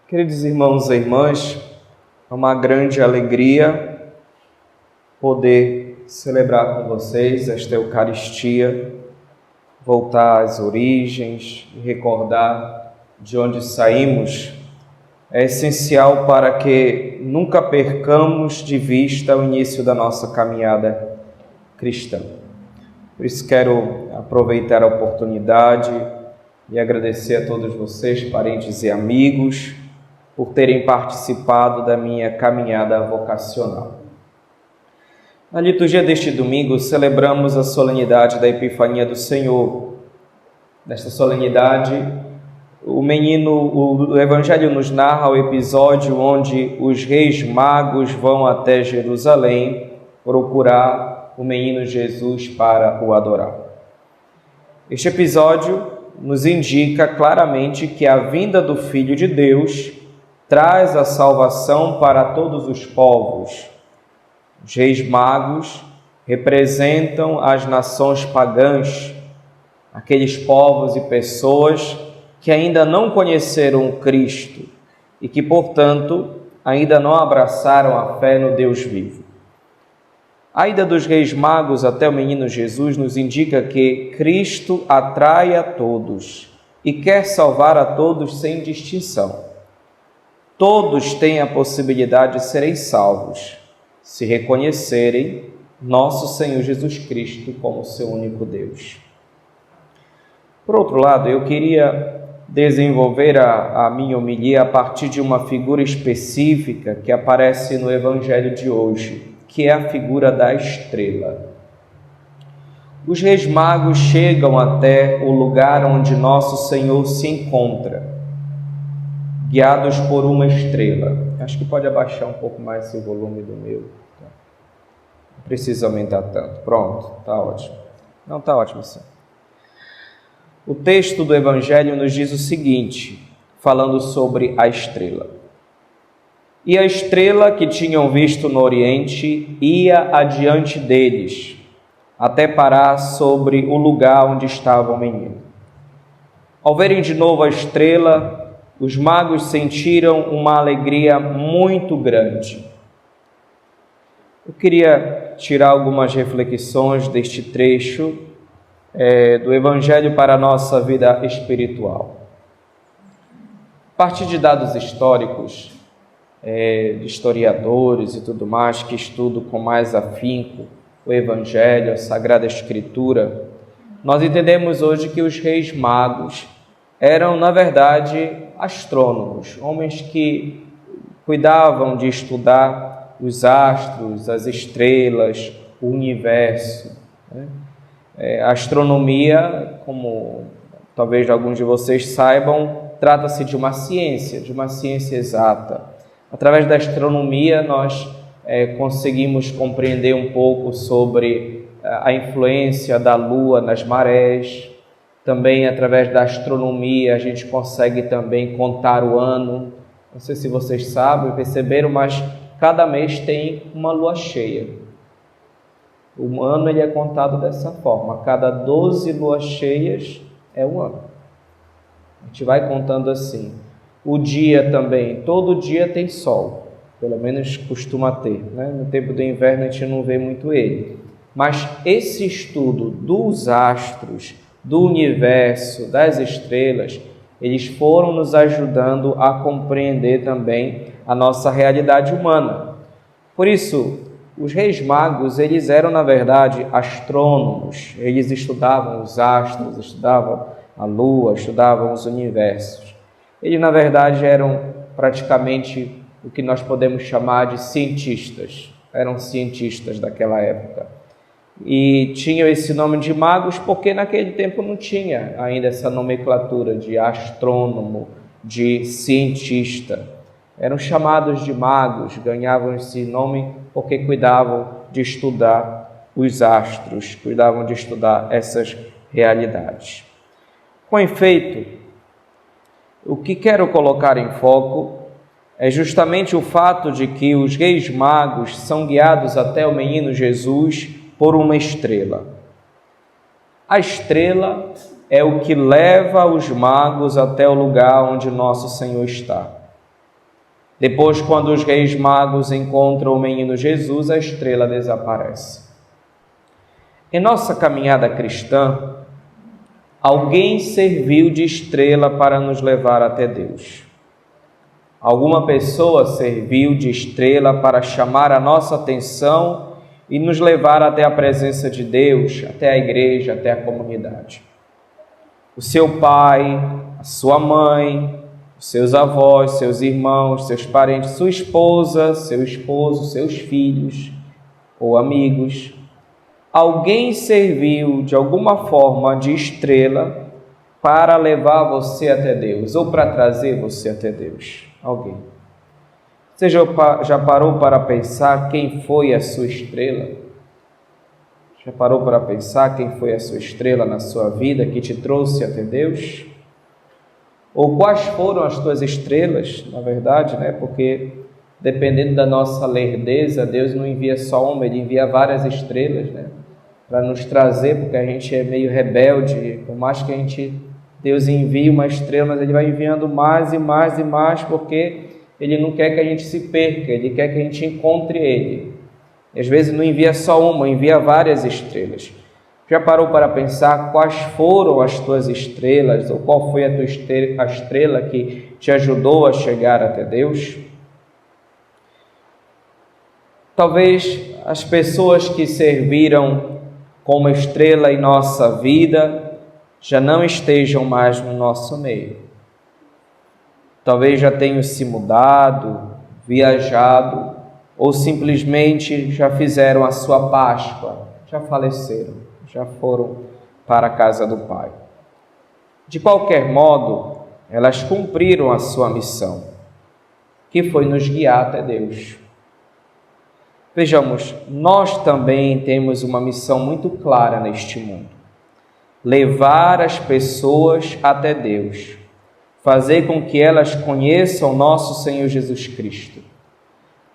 Queridos irmãos e irmãs, é uma grande alegria poder celebrar com vocês esta Eucaristia, voltar às origens e recordar de onde saímos. É essencial para que nunca percamos de vista o início da nossa caminhada cristã. Por isso quero aproveitar a oportunidade e agradecer a todos vocês, parentes e amigos, por terem participado da minha caminhada vocacional. Na liturgia deste domingo, celebramos a solenidade da Epifania do Senhor. Nesta solenidade, o Evangelho nos narra o episódio onde os reis magos vão até Jerusalém procurar o menino Jesus para o adorar. Este episódio nos indica claramente que a vinda do Filho de Deus traz a salvação para todos os povos. Os reis magos representam as nações pagãs, aqueles povos e pessoas que ainda não conheceram o Cristo e que, portanto, ainda não abraçaram a fé no Deus vivo. A ida dos reis magos até o menino Jesus nos indica que Cristo atrai a todos e quer salvar a todos sem distinção. Todos têm a possibilidade de serem salvos, se reconhecerem nosso Senhor Jesus Cristo como seu único Deus. Por outro lado, eu queria desenvolver a minha homilia a partir de uma figura específica que aparece no Evangelho de hoje, que é a figura da estrela. Os reis magos chegam até o lugar onde nosso Senhor se encontra, guiados por uma estrela. Acho que pode abaixar um pouco mais o volume do meu. Não precisa aumentar tanto. Pronto, está ótimo. Não, está ótimo assim. O texto do Evangelho nos diz o seguinte, falando sobre a estrela. E a estrela que tinham visto no Oriente ia adiante deles, até parar sobre o lugar onde estava o menino. Ao verem de novo a estrela, os magos sentiram uma alegria muito grande. Eu queria tirar algumas reflexões deste trecho do Evangelho para a nossa vida espiritual. A partir de dados históricos, de historiadores e tudo mais, que estudam com mais afinco o Evangelho, a Sagrada Escritura, nós entendemos hoje que os reis magos eram, na verdade, astrônomos, homens que cuidavam de estudar os astros, as estrelas, o universo. A astronomia, como talvez alguns de vocês saibam, trata-se de uma ciência exata. Através da astronomia, nós conseguimos compreender um pouco sobre a influência da Lua nas marés. Também, através da astronomia, a gente consegue também contar o ano. Não sei se vocês sabem, perceberam, mas cada mês tem uma lua cheia. O ano ele é contado dessa forma. Cada 12 luas cheias é um ano. A gente vai contando assim. O dia também, todo dia tem sol. Pelo menos costuma ter, né? No tempo do inverno a gente não vê muito ele. Mas esse estudo dos astros, do universo, das estrelas, eles foram nos ajudando a compreender também a nossa realidade humana. Por isso, os reis magos, eles eram, na verdade, astrônomos. Eles estudavam os astros, estudavam a lua, estudavam os universos. Eles, na verdade, eram praticamente o que nós podemos chamar de cientistas. Eram cientistas daquela época. E tinham esse nome de magos porque naquele tempo não tinha ainda essa nomenclatura de astrônomo, de cientista. Eram chamados de magos, ganhavam esse nome porque cuidavam de estudar os astros, cuidavam de estudar essas realidades. Com efeito, o que quero colocar em foco é justamente o fato de que os reis magos são guiados até o menino Jesus por uma estrela. A estrela é o que leva os magos até o lugar onde nosso Senhor está. Depois, quando os reis magos encontram o menino Jesus, a estrela desaparece. Em nossa caminhada cristã, alguém serviu de estrela para nos levar até Deus. Alguma pessoa serviu de estrela para chamar a nossa atenção e nos levar até a presença de Deus, até a igreja, até a comunidade. O seu pai, a sua mãe, os seus avós, seus irmãos, seus parentes, sua esposa, seu esposo, seus filhos ou amigos. Alguém serviu de alguma forma de estrela para levar você até Deus ou para trazer você até Deus. Alguém. Você já parou para pensar quem foi a sua estrela? Já parou para pensar quem foi a sua estrela na sua vida que te trouxe até Deus? Ou quais foram as tuas estrelas, na verdade, né? Porque dependendo da nossa lerdeza, Deus não envia só uma, Ele envia várias estrelas, né? Para nos trazer, porque a gente é meio rebelde, por mais que Deus envie uma estrela, mas Ele vai enviando mais e mais e mais, porque Ele não quer que a gente se perca, Ele quer que a gente encontre Ele. E às vezes não envia só uma, envia várias estrelas. Já parou para pensar quais foram as tuas estrelas, ou qual foi a estrela que te ajudou a chegar até Deus? Talvez as pessoas que serviram como estrela em nossa vida já não estejam mais no nosso meio. Talvez já tenham se mudado, viajado, ou simplesmente já fizeram a sua Páscoa, já faleceram, já foram para a casa do Pai. De qualquer modo, elas cumpriram a sua missão, que foi nos guiar até Deus. Vejamos, nós também temos uma missão muito clara neste mundo: levar as pessoas até Deus, fazer com que elas conheçam nosso Senhor Jesus Cristo.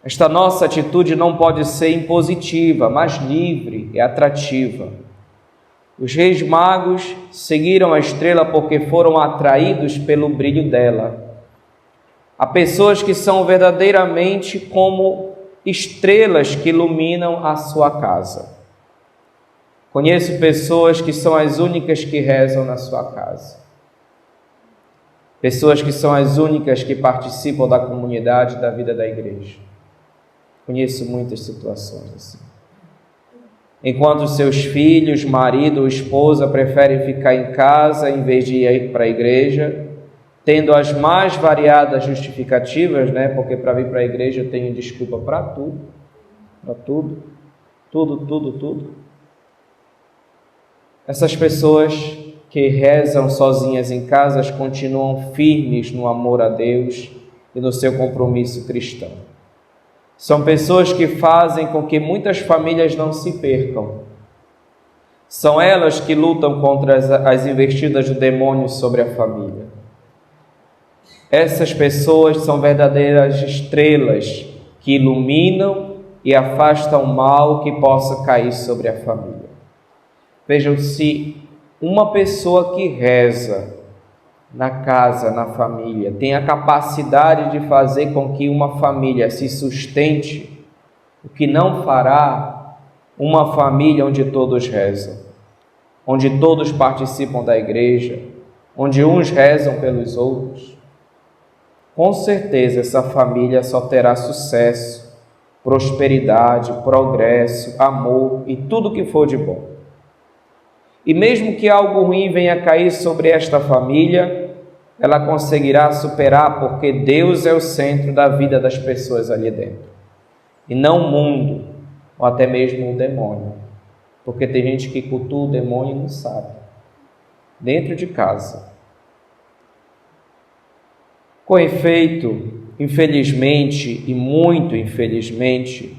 Esta nossa atitude não pode ser impositiva, mas livre e atrativa. Os reis magos seguiram a estrela porque foram atraídos pelo brilho dela. Há pessoas que são verdadeiramente como estrelas que iluminam a sua casa. Conheço pessoas que são as únicas que rezam na sua casa. Pessoas que são as únicas que participam da comunidade, da vida da igreja. Conheço muitas situações assim. Enquanto seus filhos, marido ou esposa preferem ficar em casa em vez de ir para a igreja, tendo as mais variadas justificativas, né? Porque para vir para a igreja eu tenho desculpa para tudo. Essas pessoas que rezam sozinhas em casas continuam firmes no amor a Deus e no seu compromisso cristão. São pessoas que fazem com que muitas famílias não se percam. São elas que lutam contra as investidas do demônio sobre a família. Essas pessoas são verdadeiras estrelas que iluminam e afastam o mal que possa cair sobre a família. Vejam, se uma pessoa que reza na casa, na família, tem a capacidade de fazer com que uma família se sustente, o que não fará uma família onde todos rezam, onde todos participam da igreja, onde uns rezam pelos outros? Com certeza essa família só terá sucesso, prosperidade, progresso, amor e tudo que for de bom. E mesmo que algo ruim venha cair sobre esta família, ela conseguirá superar, porque Deus é o centro da vida das pessoas ali dentro, e não o mundo, ou até mesmo o demônio, porque tem gente que cultua o demônio e não sabe, dentro de casa. Com efeito, infelizmente e muito infelizmente,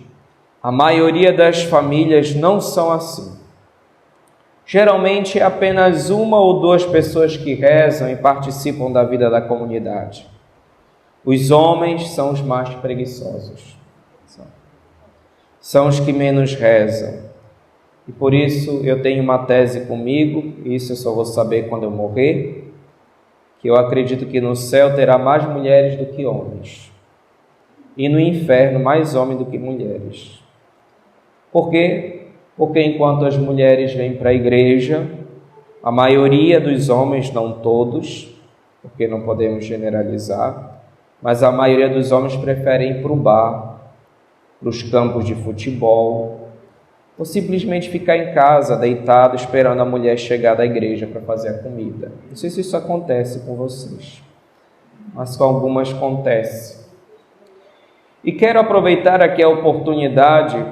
a maioria das famílias não são assim. Geralmente é apenas uma ou duas pessoas que rezam e participam da vida da comunidade. Os homens são os mais preguiçosos. São os que menos rezam. E por isso eu tenho uma tese comigo, e isso eu só vou saber quando eu morrer, que eu acredito que no céu terá mais mulheres do que homens. e no inferno mais homens do que mulheres. Por quê? Porque enquanto as mulheres vêm para a igreja, a maioria dos homens, não todos, porque não podemos generalizar, mas a maioria dos homens preferem ir para o bar, para os campos de futebol, ou simplesmente ficar em casa, deitado, esperando a mulher chegar da igreja para fazer a comida. Não sei se isso acontece com vocês, mas com algumas acontece. E quero aproveitar aqui a oportunidade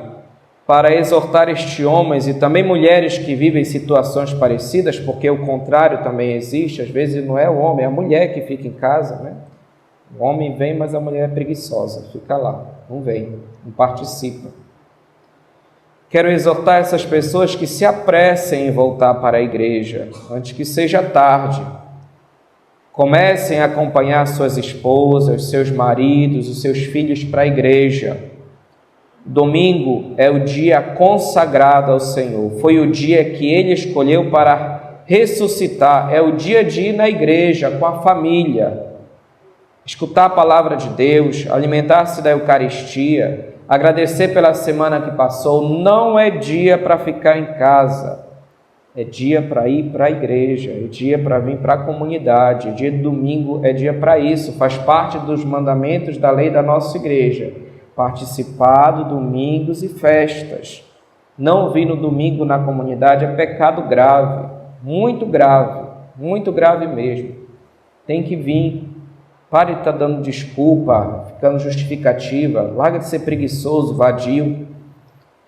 para exortar estes homens e também mulheres que vivem situações parecidas, porque o contrário também existe. Às vezes não é o homem, é a mulher que fica em casa, né? O homem vem, mas a mulher é preguiçosa, fica lá, não vem, não participa. Quero exortar essas pessoas que se apressem em voltar para a igreja, antes que seja tarde. Comecem a acompanhar suas esposas, seus maridos, os seus filhos para a igreja. Domingo é o dia consagrado ao Senhor. Foi o dia que Ele escolheu para ressuscitar. É o dia de ir na igreja com a família, escutar a palavra de Deus, alimentar-se da Eucaristia, agradecer pela semana que passou. Não é dia para ficar em casa. É dia para ir para a igreja, é dia para vir para a comunidade. O dia de domingo é dia para isso, faz parte dos mandamentos da lei da nossa igreja. Participar de domingos e festas. Não vir no domingo na comunidade é pecado grave, muito grave mesmo. Tem que vir. Pare de estar dando desculpa, ficando justificativa, larga de ser preguiçoso, vadio.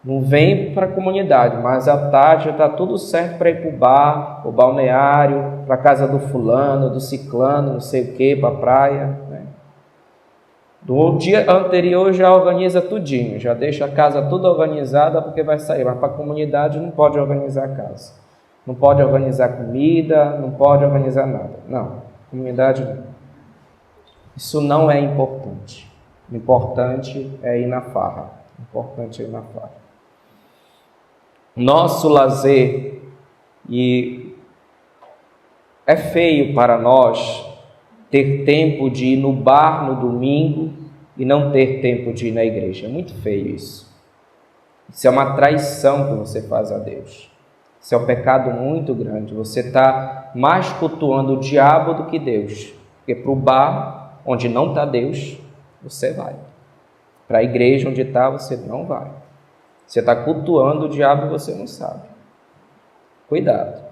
Não vem para a comunidade, mas à tarde já está tudo certo para ir para o bar, para o balneário, para a casa do fulano, do ciclano, não sei o que, para a praia, né? Do dia anterior já organiza tudinho, já deixa a casa toda organizada porque vai sair, mas para a comunidade não pode organizar a casa, não pode organizar comida, não pode organizar nada. Não, comunidade não. Isso não é importante. O importante é ir na farra. Nosso lazer, e é feio para nós ter tempo de ir no bar no domingo e não ter tempo de ir na igreja. É muito feio isso. Isso é uma traição que você faz a Deus. Isso é um pecado muito grande. Você está mais cultuando o diabo do que Deus. Porque para o bar, onde não está Deus, você vai. Para a igreja onde está, você não vai. Você está cultuando o diabo e você não sabe. Cuidado.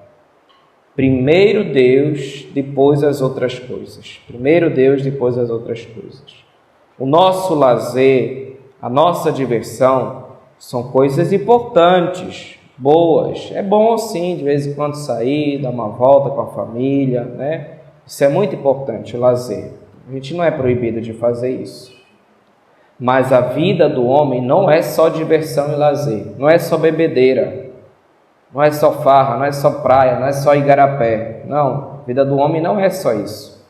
Primeiro Deus, depois as outras coisas. Primeiro Deus, depois as outras coisas. O nosso lazer, a nossa diversão, são coisas importantes, boas. É bom sim, de vez em quando sair, dar uma volta com a família, né? Isso é muito importante, o lazer. A gente não é proibido de fazer isso. Mas a vida do homem não é só diversão e lazer, não é só bebedeira, não é só farra, não é só praia, não é só igarapé. Não, a vida do homem não é só isso.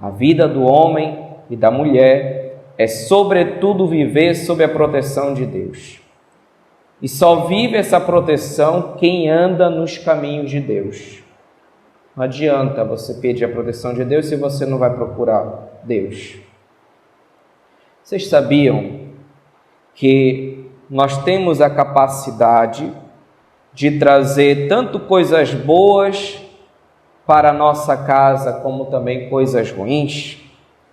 A vida do homem e da mulher é sobretudo viver sob a proteção de Deus. E só vive essa proteção quem anda nos caminhos de Deus. Não adianta você pedir a proteção de Deus se você não vai procurar Deus. Vocês sabiam que nós temos a capacidade de trazer tanto coisas boas para a nossa casa, como também coisas ruins?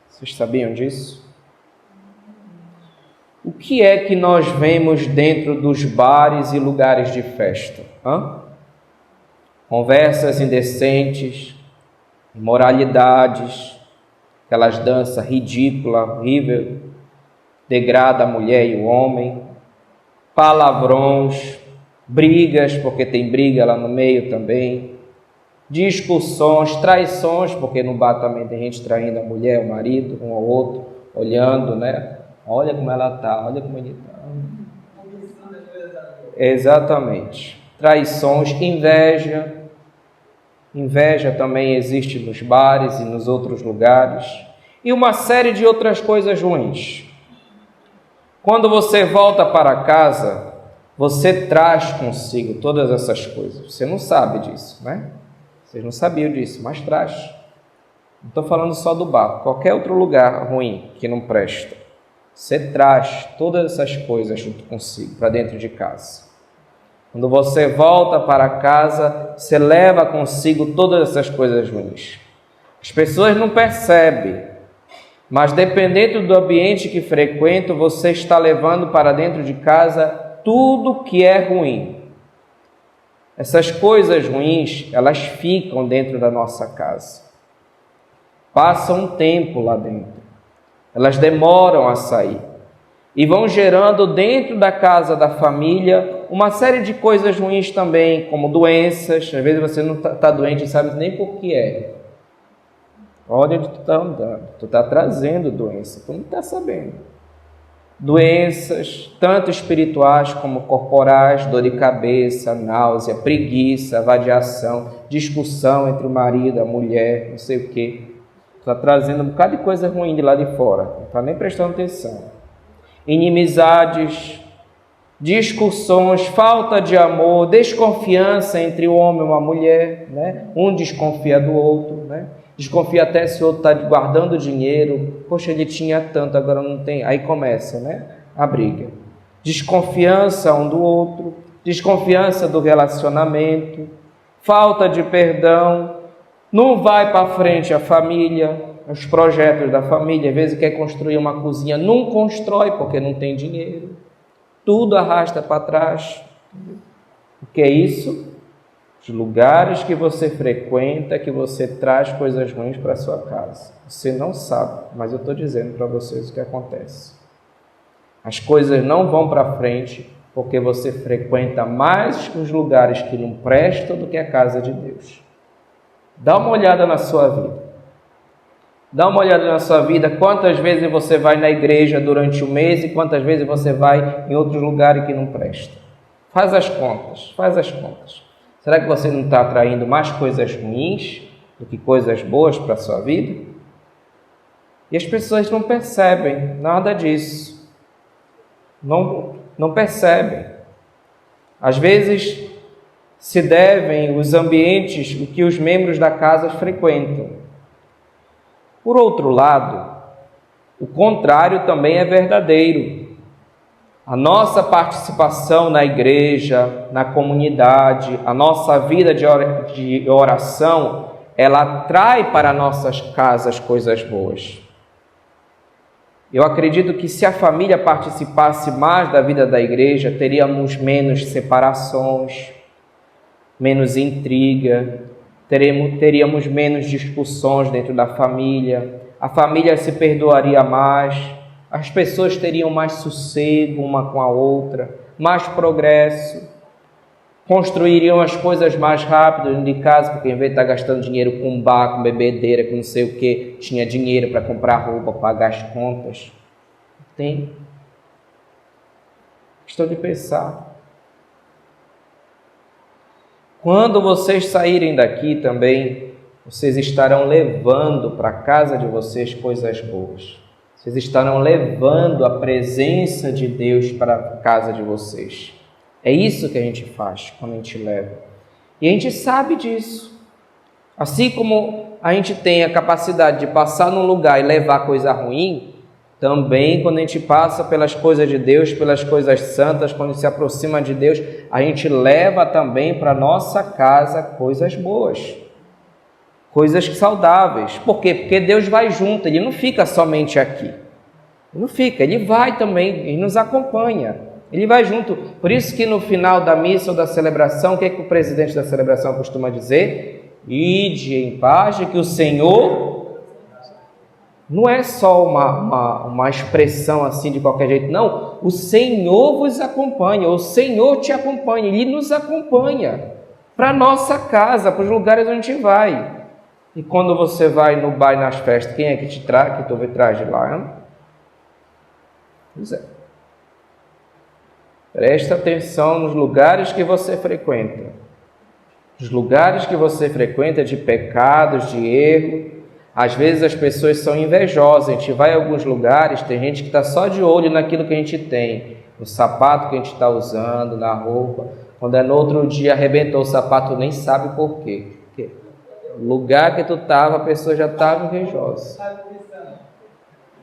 Vocês sabiam disso? O que é que nós vemos dentro dos bares e lugares de festa? Conversas indecentes, imoralidades, aquelas danças ridículas, horríveis, degrada a mulher e o homem, palavrões, brigas, porque tem briga lá no meio também, discussões, traições, porque no bar também tem gente traindo a mulher, o marido, um ao outro, olhando, né? Olha como ela está, olha como ele está. Exatamente. Traições, inveja. Inveja também existe nos bares e nos outros lugares. E uma série de outras coisas ruins. Quando você volta para casa, você traz consigo todas essas coisas. Você não sabe disso, né? Vocês não sabiam disso, mas traz. Não estou falando só do bar, qualquer outro lugar ruim que não presta. você traz todas essas coisas junto consigo para dentro de casa. Quando você volta para casa, você leva consigo todas essas coisas ruins. As pessoas não percebem, mas dependendo do ambiente que frequentam, você está levando para dentro de casa tudo que é ruim. Essas coisas ruins, elas ficam dentro da nossa casa. Passam um tempo lá dentro. Elas demoram a sair. E vão gerando dentro da casa da família uma série de coisas ruins também, como doenças. Às vezes você não está doente e sabe nem por que é. Olha onde tu está andando. Tu está trazendo doença, tu não está sabendo. Doenças, tanto espirituais como corporais, dor de cabeça, náusea, preguiça, vadiação, discussão entre o marido, a mulher, não sei o quê. Está trazendo um bocado de coisa ruim de lá de fora, não está nem prestando atenção. Inimizades, discussões, falta de amor, desconfiança entre o homem e uma mulher, né? Um desconfia do outro, né? Desconfia até se o outro está guardando dinheiro. Poxa, ele tinha tanto, agora não tem. Aí começa, né? A briga. Desconfiança um do outro, desconfiança do relacionamento, falta de perdão. Não vai para frente a família, os projetos da família. Às vezes quer construir uma cozinha, não constrói porque não tem dinheiro. Tudo arrasta para trás. O que é isso? Os lugares que você frequenta, que você traz coisas ruins para a sua casa. Você não sabe, mas eu estou dizendo para vocês o que acontece. As coisas não vão para frente porque você frequenta mais os lugares que não prestam do que a casa de Deus. Dá uma olhada na sua vida. Dá uma olhada na sua vida, quantas vezes você vai na igreja durante o mês e quantas vezes você vai em outros lugares que não prestam. Faz as contas, faz as contas. Será que você não está atraindo mais coisas ruins do que coisas boas para a sua vida? E as pessoas não percebem nada disso. Não percebem. Às vezes se devem os ambientes que os membros da casa frequentam. Por outro lado, o contrário também é verdadeiro. A nossa participação na igreja, na comunidade, a nossa vida de oração, ela atrai para nossas casas coisas boas. Eu acredito que se a família participasse mais da vida da igreja, teríamos menos separações, menos intriga, teríamos menos discussões dentro da família, a família se perdoaria mais, as pessoas teriam mais sossego uma com a outra, mais progresso, construiriam as coisas mais rápido dentro de casa, porque em vez de estar gastando dinheiro com bar, com bebedeira, com não sei o que, tinha dinheiro para comprar roupa, pagar as contas. Tem. Questão de pensar. Quando vocês saírem daqui também, vocês estarão levando para a casa de vocês coisas boas. Vocês estarão levando a presença de Deus para a casa de vocês. É isso que a gente faz quando a gente leva. E a gente sabe disso. Assim como a gente tem a capacidade de passar num lugar e levar coisa ruim, também quando a gente passa pelas coisas de Deus, pelas coisas santas, quando se aproxima de Deus, a gente leva também para a nossa casa coisas boas, coisas saudáveis. Por quê? Porque Deus vai junto, Ele não fica somente aqui. Ele não fica, Ele vai também, Ele nos acompanha, Ele vai junto. Por isso que no final da missa ou da celebração, o que é que o presidente da celebração costuma dizer? Ide em paz, que o Senhor... Não é só uma expressão assim de qualquer jeito, não. O Senhor vos acompanha, o Senhor te acompanha, Ele nos acompanha para a nossa casa, para os lugares onde a gente vai. E quando você vai no bar e nas festas, quem é que te traz, que tu traz de lá? Hein? Pois é. Presta atenção nos lugares que você frequenta. Os lugares que você frequenta de pecados, de erro. Às vezes as pessoas são invejosas, a gente vai em alguns lugares, tem gente que está só de olho naquilo que a gente tem, no sapato que a gente está usando, na roupa. Quando é no outro dia arrebentou o sapato, nem sabe por quê. No lugar que tu estava, a pessoa já estava invejosa.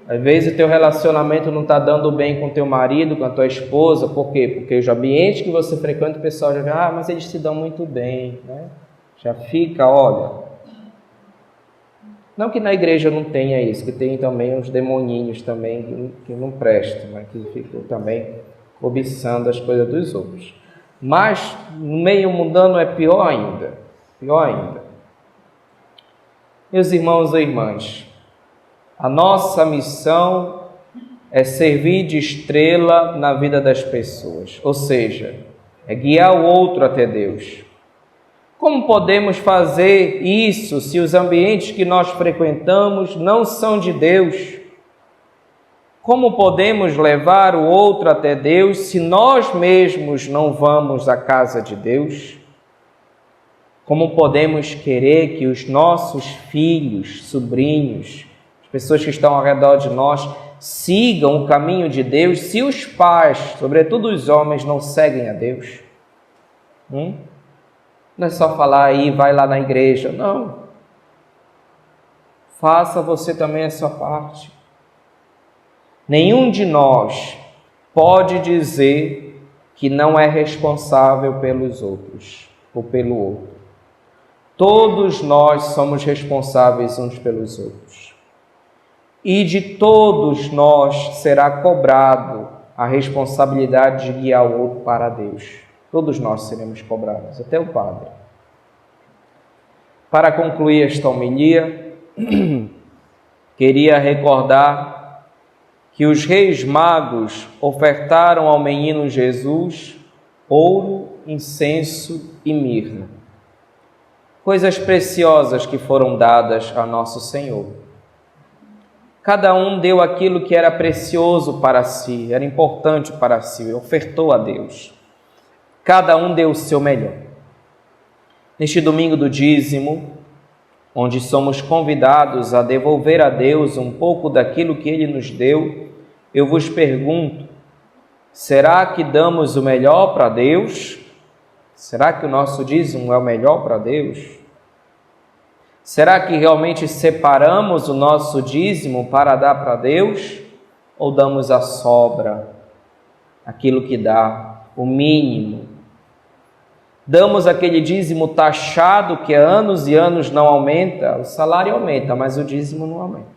Às vezes o teu relacionamento não está dando bem com teu marido, com a tua esposa. Por quê? Porque os ambientes que você frequenta, o pessoal já vê, mas eles se dão muito bem, né? Já fica, olha... Não que na igreja não tenha isso, que tem também uns demoninhos também que não prestam, né? Que ficam também cobiçando as coisas dos outros. Mas no meio mundano é pior ainda, pior ainda. Meus irmãos e irmãs, a nossa missão é servir de estrela na vida das pessoas, ou seja, é guiar o outro até Deus. Como podemos fazer isso se os ambientes que nós frequentamos não são de Deus? Como podemos levar o outro até Deus se nós mesmos não vamos à casa de Deus? Como podemos querer que os nossos filhos, sobrinhos, as pessoas que estão ao redor de nós, sigam o caminho de Deus se os pais, sobretudo os homens, não seguem a Deus? Não é só falar aí, vai lá na igreja. Não. Faça você também a sua parte. Nenhum de nós pode dizer que não é responsável pelos outros ou pelo outro. Todos nós somos responsáveis uns pelos outros. E de todos nós será cobrado a responsabilidade de guiar o outro para Deus. Todos nós seremos cobrados, até o Padre. Para concluir esta homilia, queria recordar que os reis magos ofertaram ao menino Jesus ouro, incenso e mirra. Coisas preciosas que foram dadas a nosso Senhor. Cada um deu aquilo que era precioso para si, era importante para si, ofertou a Deus. Cada um deu o seu melhor. Neste domingo do dízimo, onde somos convidados a devolver a Deus um pouco daquilo que Ele nos deu, eu vos pergunto, será que damos o melhor para Deus? Será que o nosso dízimo é o melhor para Deus? Será que realmente separamos o nosso dízimo para dar para Deus? Ou damos a sobra, aquilo que dá, o mínimo? Damos aquele dízimo taxado que há anos e anos não aumenta, o salário aumenta, mas o dízimo não aumenta.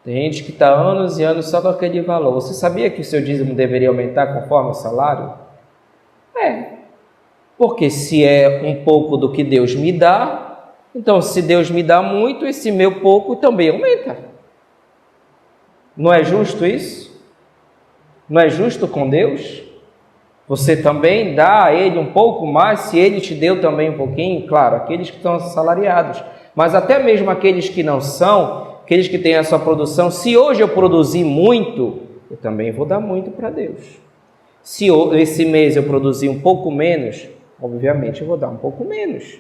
Tem gente que está anos e anos só com aquele valor. Você sabia que o seu dízimo deveria aumentar conforme o salário? Porque se é um pouco do que Deus me dá, então se Deus me dá muito, esse meu pouco também aumenta. Não é justo isso? Não é justo com Deus? Você também dá a Ele um pouco mais, se Ele te deu também um pouquinho, claro, aqueles que estão assalariados, mas até mesmo aqueles que não são, aqueles que têm a sua produção, se hoje eu produzir muito, eu também vou dar muito para Deus. Se esse mês eu produzir um pouco menos, obviamente eu vou dar um pouco menos.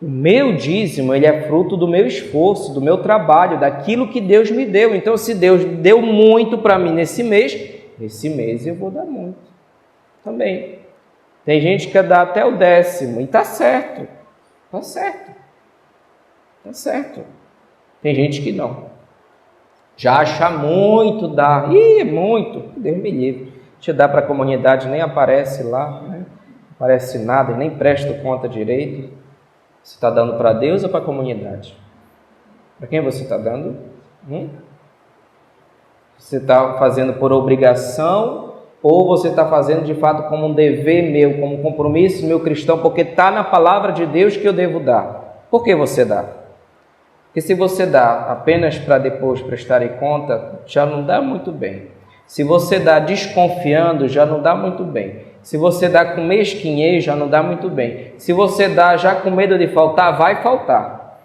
O meu dízimo, ele é fruto do meu esforço, do meu trabalho, daquilo que Deus me deu. Então, se Deus deu muito para mim nesse mês eu vou dar muito também. Tem gente que dá até o 10º, e está certo, está certo, está certo. Tem gente que não. Já acha muito dar, é muito, Deus me livre. Te dá para a comunidade, nem aparece lá, né? Não aparece nada, nem presta conta direito. Você está dando para Deus ou para a comunidade? Para quem você está dando? Você está fazendo por obrigação ou você está fazendo de fato como um dever meu, como um compromisso meu cristão, porque está na palavra de Deus que eu devo dar? Por que você dá? Porque se você dá apenas para depois prestar conta, já não dá muito bem. Se você dá desconfiando, já não dá muito bem. Se você dá com mesquinhez, já não dá muito bem. Se você dá já com medo de faltar, vai faltar.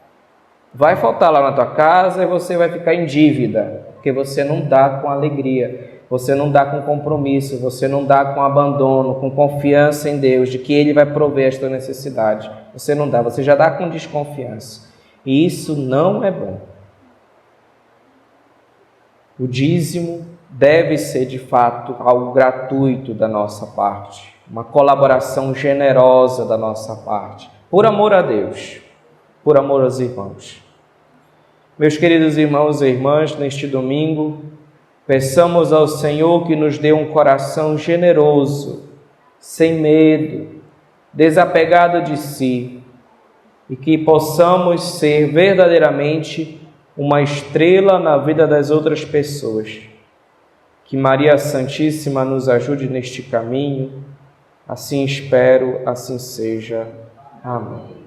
Vai faltar lá na tua casa e você vai ficar em dívida, porque você não dá com alegria, você não dá com compromisso, você não dá com abandono, com confiança em Deus, de que Ele vai prover as tuas necessidades. Você não dá, você já dá com desconfiança. E isso não é bom. O dízimo deve ser, de fato, algo gratuito da nossa parte, uma colaboração generosa da nossa parte, por amor a Deus, por amor aos irmãos. Meus queridos irmãos e irmãs, neste domingo, peçamos ao Senhor que nos dê um coração generoso, sem medo, desapegado de si, e que possamos ser verdadeiramente uma estrela na vida das outras pessoas. Que Maria Santíssima nos ajude neste caminho. Assim espero, assim seja. Amém.